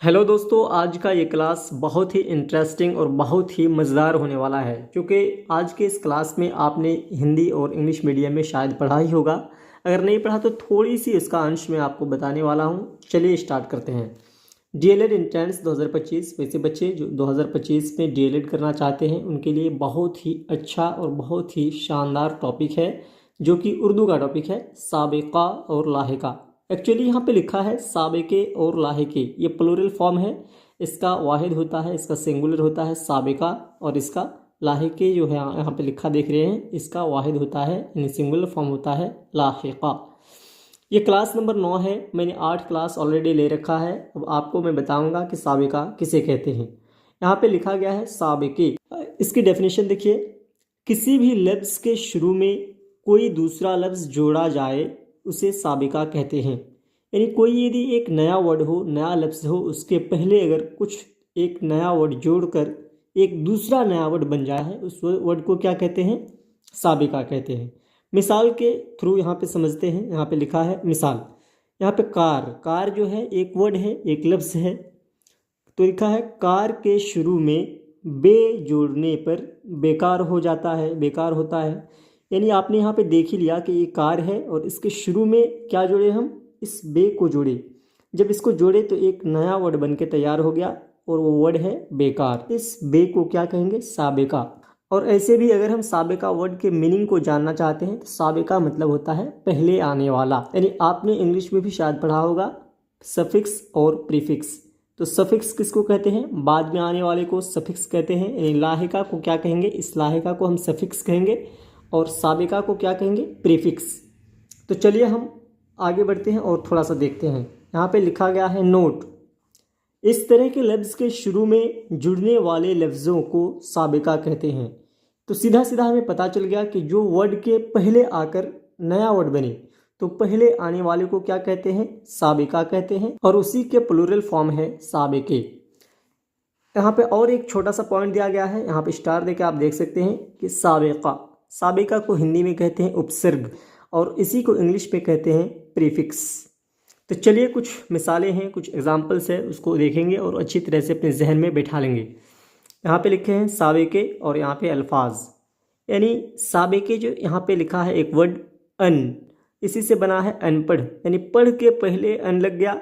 Hello दोस्तों, आज का ये क्लास बहुत ही इंटरेस्टिंग और बहुत ही मज़ेदार होने वाला है क्योंकि आज के इस क्लास में आपने हिंदी और इंग्लिश मीडियम में शायद पढ़ा ही होगा। अगर नहीं पढ़ा तो थोड़ी सी इसका अंश मैं आपको बताने वाला हूँ। चलिए स्टार्ट करते हैं। DElEd entrance 2025। वैसे बच्चे जो 2025 में डीएलएड करना चाहते हैं उनके लिए बहुत ही अच्छा और बहुत ही शानदार टॉपिक है, जो कि उर्दू का टॉपिक है, साबिका और लाहिका। एक्चुअली यहाँ पे लिखा है साबिके और लाहिके, ये प्लूरल फॉर्म है। इसका वाहिद होता है, इसका सिंगुलर होता है साबिका, और इसका लाहिके जो है यहाँ पे लिखा देख रहे हैं, इसका वाहिद होता है यानी सिंगुलर फॉर्म होता है लाहिका। ये क्लास नंबर 9 है। मैंने 8 क्लास ऑलरेडी ले रखा है। अब आपको मैं बताऊंगा कि साबिका किसे कहते हैं। यहाँ पे लिखा गया है साबिके। इसकी डेफिनेशन देखिए, किसी भी लफ्ज़ के शुरू में कोई दूसरा लफ्ज़ जोड़ा जाए उसे साबिका कहते हैं। यानी कोई यदि एक नया वर्ड हो, नया लफ्ज़ हो, उसके पहले अगर कुछ एक नया वर्ड जोड़कर एक दूसरा नया वर्ड बन जाए है, उस वर्ड को क्या कहते हैं? साबिका कहते हैं। मिसाल के थ्रू यहाँ पे समझते हैं। यहाँ पे लिखा है मिसाल, यहाँ पे कार जो है एक वर्ड है, एक लफ्ज़ है। तो लिखा है कार के शुरू में बे जोड़ने पर बेकार हो जाता है, बेकार होता है। यानी आपने यहाँ पे देख ही लिया कि ये कार है और इसके शुरू में क्या जोड़े हम? इस बे को जोड़े। जब इसको जोड़े तो एक नया वर्ड बन के तैयार हो गया और वो वर्ड है बेकार। इस बे को क्या कहेंगे? साबिका। और ऐसे भी अगर हम साबिका वर्ड के मीनिंग को जानना चाहते हैं तो साबिका मतलब होता है पहले आने वाला। यानी आपने इंग्लिश में भी शायद पढ़ा होगा सफिक्स और प्रीफिक्स। तो सफिक्स किसको कहते हैं? बाद में आने वाले को सफिक्स कहते हैं। यानी लाहिका को क्या कहेंगे? इस लाहिका को हम सफिक्स कहेंगे और साबिका को क्या कहेंगे? प्रीफिक्स। तो चलिए हम आगे बढ़ते हैं और थोड़ा सा देखते हैं। यहाँ पे लिखा गया है नोट, इस तरह के लफ्ज़ के शुरू में जुड़ने वाले लफ्ज़ों को साबिका कहते हैं। तो सीधा सीधा हमें पता चल गया कि जो वर्ड के पहले आकर नया वर्ड बने तो पहले आने वाले को क्या कहते हैं? साबिका कहते हैं, और उसी के प्लूरल फॉर्म है साबिके। यहाँ पे और एक छोटा सा पॉइंट दिया गया है, यहाँ पे स्टार देके आप देख सकते हैं कि साबिका को हिंदी में कहते हैं उपसर्ग और इसी को इंग्लिश में कहते हैं प्रीफिक्स। तो चलिए कुछ मिसालें हैं, कुछ एग्जांपल्स है, उसको देखेंगे और अच्छी तरह से अपने जहन में बैठा लेंगे। यहाँ पे लिखे हैं साबिके और यहाँ पे अल्फाज। यानी साबिके जो यहाँ पे लिखा है एक वर्ड अन, इसी से बना है अनपढ़। यानी पढ़ के पहले अन लग गया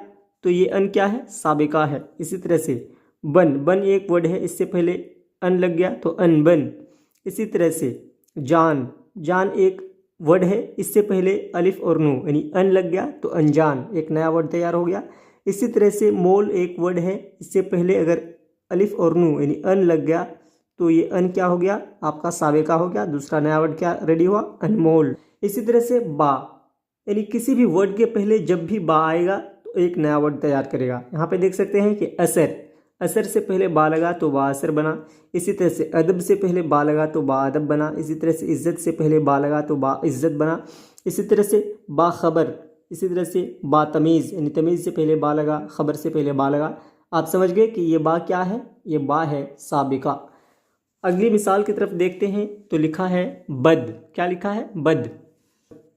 तो ये अन क्या है? साबिका है। इसी तरह से बन एक वर्ड है, इससे पहले अन लग गया तो अनबन। इसी तरह से जान एक वर्ड है, इससे पहले अलिफ और नू यानी अन लग गया तो अनजान, एक नया वर्ड तैयार हो गया। इसी तरह से मोल एक वर्ड है, इससे पहले अगर अलिफ और नू यानी अन लग गया तो ये अन क्या हो गया? आपका साबिका हो गया। दूसरा नया वर्ड क्या रेडी हुआ? अनमोल। इसी तरह से बा, यानी किसी भी वर्ड के पहले जब भी बा आएगा तो एक नया वर्ड तैयार करेगा। यहाँ पे देख सकते हैं कि असर से पहले बा लगा तो बा असर बना। इसी तरह से अदब से पहले बा लगा तो बा अदब बना। इसी तरह से इज़्ज़त से पहले बा लगा तो बा इज़्ज़त बना। इसी तरह से बा खबर, इसी तरह से बा तमीज़, यानी तमीज़ से पहले बा लगा, खबर से पहले बा लगा। आप समझ गए कि ये बा क्या है? ये बा है साबिका। अगली मिसाल की तरफ देखते हैं तो लिखा है बद। क्या लिखा है?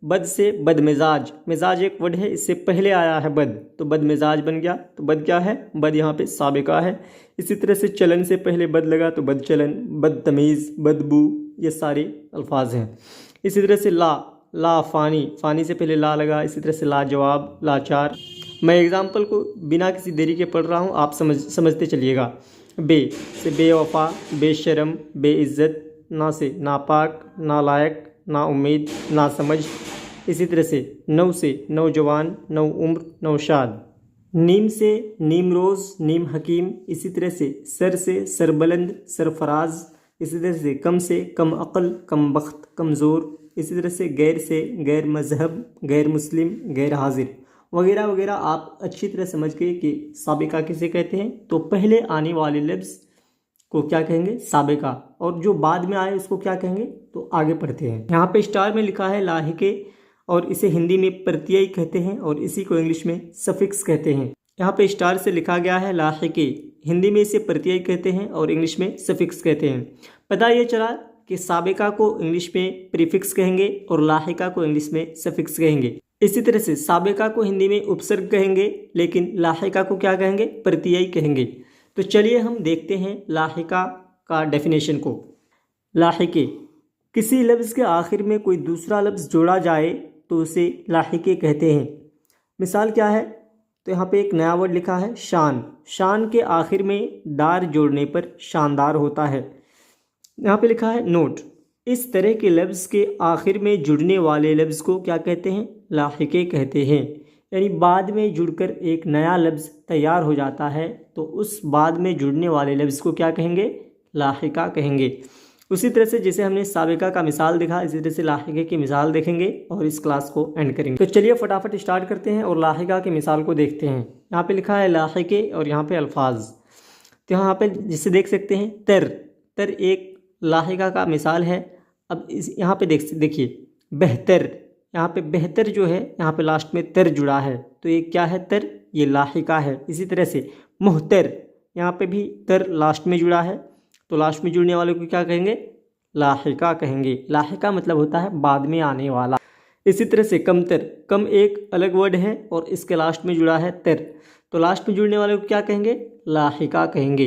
बद से बदमिजाज, मिजाज एक वर्ड है, इससे पहले आया है बद तो बदमिजाज बन गया। तो बद क्या है? बद यहाँ पे साबिका है। इसी तरह से चलन से पहले बद लगा तो बद चलन, बदतमीज़, बदबू, ये सारे अल्फाज हैं। इसी तरह से ला फ़ानी से पहले ला लगा। इसी तरह से लाजवाब, लाचार। मैं एग्जाम्पल को बिना किसी देरी के पढ़ रहा हूँ, आप समझते चलिएगा। बे से बेवफा, बेशरम, बेइज्जत, ना से नापाक, नालायक, ना उम्मीद, ना समझ। इसी तरह से नौजवान, नौ उम्र, नौशाद। नीम से नीमरोज़, नीम हकीम। इसी तरह से सरबलंद, सरफराज। इसी तरह से कम अक़ल, कम बख्त, कमज़ोर। इसी तरह से गैर मज़हब, गैर मुस्लिम, गैर हाजिर वगैरह वगैरह। आप अच्छी तरह समझ गए कि साबिका किसे कहते हैं। तो पहले आने वाले लफ्ज़ को क्या कहेंगे? साबिका। और जो बाद में आए उसको क्या कहेंगे? तो आगे पढ़ते हैं। यहाँ पे स्टार में लिखा है लाहिके और इसे हिंदी में प्रत्यय कहते हैं और इसी को इंग्लिश में सफिक्स कहते हैं। यहाँ पे स्टार से लिखा गया है लाहिके, हिंदी में इसे प्रत्यय कहते हैं और इंग्लिश में सफिक्स कहते हैं। पता ये चला कि साबिका को इंग्लिश में प्रीफिक्स कहेंगे और लाहिका को इंग्लिश में सफिक्स कहेंगे। इसी तरह से साबिका को हिंदी में उपसर्ग कहेंगे, लेकिन लाहिका को क्या कहेंगे? प्रत्यय कहेंगे। तो चलिए हम देखते हैं लाहिका का डेफिनेशन को। लाहिके, किसी लफ्ज़ के आखिर में कोई दूसरा लफ्ज़ जोड़ा जाए तो उसे लाहिके कहते हैं। मिसाल क्या है? तो यहाँ पे एक नया वर्ड लिखा है शान। शान के आखिर में दार जोड़ने पर शानदार होता है। यहाँ पे लिखा है नोट। इस तरह के लफ्ज़ के आखिर में जुड़ने वाले लफ्ज़ को क्या कहते हैं? लाहिके कहते हैं। यानी बाद में जुड़कर एक नया लफ्ज़ तैयार हो जाता है तो उस बाद में जुड़ने वाले लफ्ज़ को क्या कहेंगे? लाहिका कहेंगे। उसी तरह से जैसे हमने साबिका का मिसाल देखा, इसी तरह से लाहिके की मिसाल देखेंगे और इस क्लास को एंड करेंगे। तो चलिए फटाफट स्टार्ट करते हैं और लाहिका की मिसाल को देखते हैं। यहाँ पे लिखा है लाहिके और यहाँ पे अल्फाज। तो यहाँ पे जिसे देख सकते हैं तर एक लाहिका का मिसाल है। अब इस यहाँ पे देखिए बेहतर, यहाँ पे बेहतर जो है यहाँ पे लास्ट में तर जुड़ा है तो ये क्या है? तर, ये लाहिका है। इसी तरह से मुहतर, यहाँ पे भी तर लास्ट में जुड़ा है तो लास्ट में जुड़ने वाले को क्या कहेंगे? लाहिका कहेंगे। लाहिका मतलब होता है बाद में आने वाला। इसी तरह से कमतर, कम एक अलग वर्ड है और इसके लास्ट में जुड़ा है तर तो लास्ट में जुड़ने वाले को क्या कहेंगे? लाहिका कहेंगे।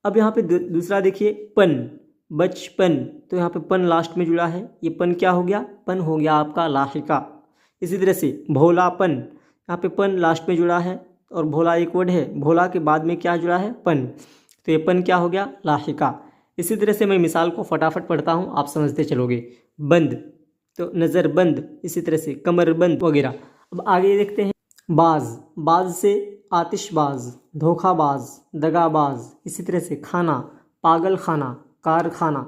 अब यहाँ पे दूसरा देखिए पन, बचपन, तो यहाँ पे पन लास्ट में जुड़ा है, ये पन क्या हो गया? पन हो गया आपका लाहिका। इसी तरह से भोलापन, यहाँ पे पन लास्ट में जुड़ा है और भोला एक वर्ड है, भोला के बाद में क्या जुड़ा है? पन, तो ये पन क्या हो गया? लाहिका। इसी तरह से मैं मिसाल को फटाफट पढ़ता हूँ, आप समझते चलोगे। बंद, तो नज़र बंद, इसी तरह से कमर बंद वगैरह। अब आगे देखते हैं बाज, बाज से आतिशबाज, धोखाबाज, दगाबाज। इसी तरह से खाना, पागल खाना, कारखाना,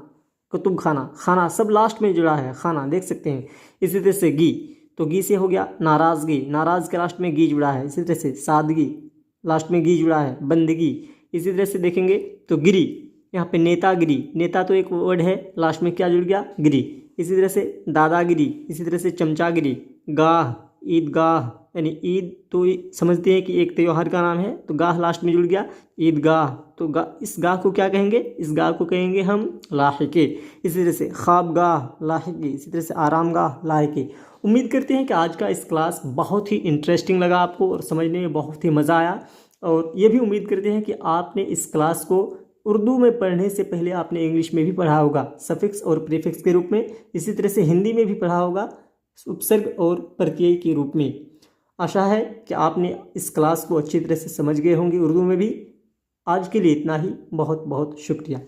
कुतुब खाना, खाना सब लास्ट में जुड़ा है, खाना देख सकते हैं। इसी तरह से गी, तो गी से हो गया नाराज़गी, नाराज़ के लास्ट में गी जुड़ा है। इसी तरह से सादगी, लास्ट में गी जुड़ा है, बंदगी। इसी तरह से देखेंगे तो गिरी, यहाँ पे नेतागिरी, नेता तो एक वर्ड है, लास्ट में क्या जुड़ गया? गिरी। इसी तरह से दादागिरी, इसी तरह से चमचागिरी, गाह, ईदगाह, यानी ईद तो समझते हैं कि एक त्यौहार का नाम है तो गाह लास्ट में जुड़ गया, ईदगाह। तो इस गाह को क्या कहेंगे? इस गाह को कहेंगे हम लाहिके। इसी तरह से ख्वाबगाह, लाहिके। इसी तरह से आरामगाह, लाहिके। उम्मीद करते हैं कि आज का इस क्लास बहुत ही इंटरेस्टिंग लगा आपको और समझने में बहुत ही मज़ा आया। और ये भी उम्मीद करते हैं कि आपने इस क्लास को उर्दू में पढ़ने से पहले आपने इंग्लिश में भी पढ़ा होगा, सफिक्स और प्रीफिक्स के रूप में। इसी तरह से हिंदी में भी पढ़ा होगा, उपसर्ग और प्रत्यय के रूप में। आशा है कि आपने इस क्लास को अच्छी तरह से समझ गए होंगे उर्दू में भी। आज के लिए इतना ही, बहुत बहुत शुक्रिया।